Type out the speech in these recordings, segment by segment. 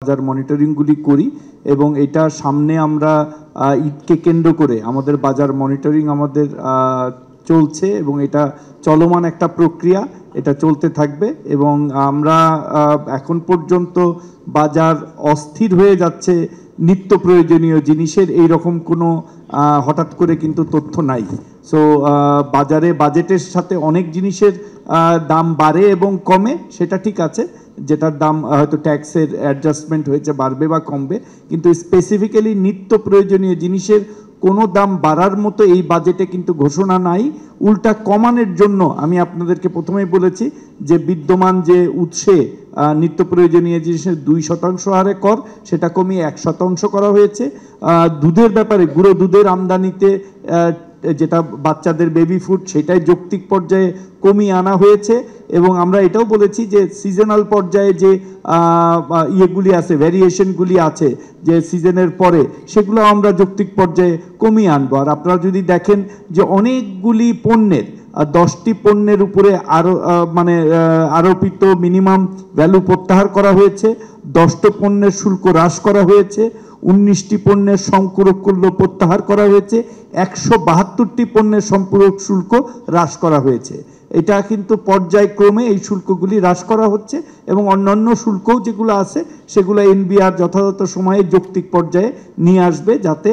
বাজার মনিটরিংগুলি করি এবং এটা সামনে আমরা ঈদকে কেন্দ্র করে আমাদের বাজার মনিটরিং আমাদের চলছে এবং এটা চলমান একটা প্রক্রিয়া, এটা চলতে থাকবে এবং আমরা এখন পর্যন্ত বাজার অস্থির হয়ে যাচ্ছে নিত্য প্রয়োজনীয় জিনিসের এই রকম কোনো হঠাৎ করে কিন্তু তথ্য নাই। সো বাজারে বাজেটের সাথে অনেক জিনিসের দাম বাড়ে এবং কমে, সেটা ঠিক আছে, যেটার দাম হয়তো ট্যাক্সের অ্যাডজাস্টমেন্ট হয়েছে বাড়বে বা কমবে, কিন্তু স্পেসিফিক্যালি নিত্য প্রয়োজনীয় জিনিসের কোনো দাম বাড়ার মতো এই বাজেটে কিন্তু ঘোষণা নাই। উল্টা কমানোর জন্য আমি আপনাদেরকে প্রথমেই বলেছি যে বিদ্যমান যে উৎসে নিত্য প্রয়োজনীয় জিনিসের 2% হারে কর, সেটা কমিয়ে 1% করা হয়েছে। দুধের ব্যাপারে গুঁড়ো দুধের আমদানিতে যেটা বাচ্চাদের বেবি ফুড, সেটাই যৌক্তিক পর্যায়ে কমিয়ে আনা হয়েছে এবং আমরা এটাও বলেছি যে সিজনাল পর্যায়ে যে ইয়েগুলি আছে, ভ্যারিয়েশনগুলি আছে যে সিজনের পরে, সেগুলো আমরা যৌক্তিক পর্যায়ে কমিয়ে আনবো। আর আপনারা যদি দেখেন যে অনেকগুলি পণ্যের 10টি পণ্যের উপরে আরোপিত মিনিমাম ভ্যালু প্রত্যাহার করা হয়েছে, 10টি পণ্যের শুল্ক হ্রাস করা হয়েছে, 19টি পণ্যের সম্পূরক মূল্য প্রত্যাহার করা হয়েছে, 172টি পণ্যের সম্পূরক শুল্ক হ্রাস করা হয়েছে। এটা কিন্তু পর্যায়ক্রমে এই শুল্কগুলি হ্রাস করা হচ্ছে এবং অন্যান্য শুল্কও যেগুলো আছে সেগুলো এনবিআর যথাযথ সময়ে যৌক্তিক পর্যায়ে নিয়ে আসবে, যাতে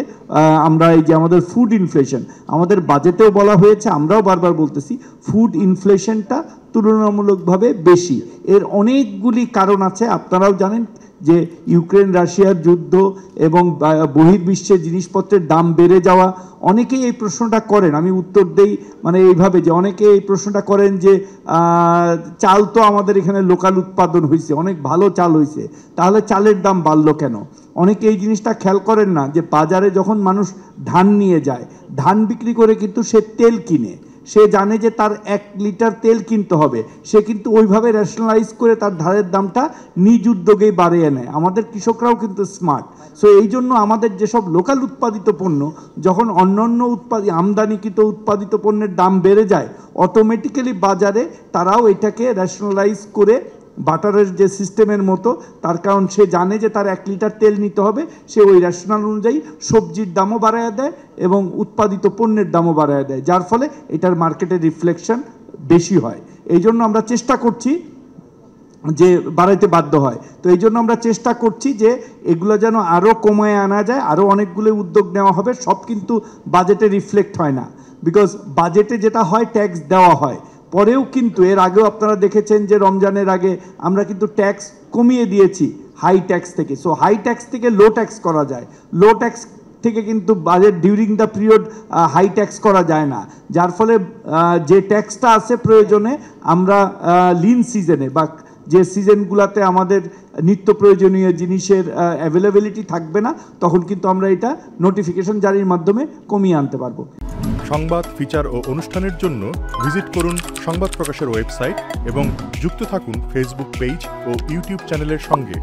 আমরা এই যে আমাদের ফুড ইনফ্লেশন, আমাদের বাজেটেও বলা হয়েছে, আমরাও বারবার বলতেছি ফুড ইনফ্লেশনটা তুলনামূলকভাবে বেশি। এর অনেকগুলি কারণ আছে, আপনারাও জানেন যে ইউক্রেন রাশিয়ার যুদ্ধ এবং বহির্বিশ্বে জিনিসপত্রের দাম বেড়ে যাওয়া। অনেকেই এই প্রশ্নটা করেন, আমি উত্তর দেই এইভাবে যে অনেকে এই প্রশ্নটা করেন যে চাল তো আমাদের এখানে লোকাল উৎপাদন হয়েছে, অনেক ভালো চাল হয়েছে, তাহলে চালের দাম বাড়লো কেন? অনেকে এই জিনিসটা খেয়াল করেন না যে বাজারে যখন মানুষ ধান নিয়ে যায়, ধান বিক্রি করে কিন্তু সে তেল কিনে, সে জানে যে তার 1 লিটার তেল কিনতে হবে, সে কিন্তু ওইভাবে রেশনালাইজ করে তার ধানের দামটা নিজ উদ্যোগেই বাড়িয়ে নেয়। আমাদের কৃষকরাও কিন্তু স্মার্ট। সো এই জন্য আমাদের যেসব লোকাল উৎপাদিত পণ্য, যখন অন্যান্য আমদানিকৃত উৎপাদিত পণ্যের দাম বেড়ে যায়, অটোমেটিক্যালি বাজারে তারাও এটাকে রেশনালাইজ করে বাটারের যে সিস্টেমের মতো, তার কারণ সে জানে যে তার 1 লিটার তেল নিতে হবে, সে ওই রেশনাল অনুযায়ী সবজির দামও বাড়ায় দেয় এবং উৎপাদিত পণ্যের দামও বাড়ায় দেয়, যার ফলে এটার মার্কেটে রিফ্লেকশন বেশি হয়। এই জন্য আমরা চেষ্টা করছি যে বাড়াইতে বাধ্য হয়। তো এই জন্য আমরা চেষ্টা করছি যে এগুলো যেন আরও কমায় আনা যায়, আরও অনেকগুলো উদ্যোগ নেওয়া হবে। সব কিন্তু বাজেটে রিফ্লেক্ট হয় না, বিকজ বাজেটে যেটা হয় ট্যাক্স দেওয়া হয়, পরেও কিন্তু এর আগেও আপনারা দেখেছেন যে রমজানের আগে আমরা কিন্তু ট্যাক্স কমিয়ে দিয়েছি হাই ট্যাক্স থেকে। সো হাই ট্যাক্স থেকে লো ট্যাক্স করা যায়, লো ট্যাক্স থেকে কিন্তু budget during the period high tax করা যায় না, যার ফলে যে ট্যাক্সটা আছে প্রয়োজনে আমরা লিন সিজনে বা যে সিজনগুলোতে আমাদের নিত্য প্রয়োজনীয় জিনিসের অ্যাভেলেবিলিটি থাকবে না, তখন কিন্তু আমরা এটা নোটিফিকেশন জারির মাধ্যমে কমিয়ে আনতে পারবো। সংবাদ, ফিচার ও অনুষ্ঠানের জন্য ভিজিট করুন সংবাদ প্রকাশের ওয়েবসাইট এবং যুক্ত থাকুন ফেসবুক পেজ ও ইউটিউব চ্যানেলের সঙ্গে।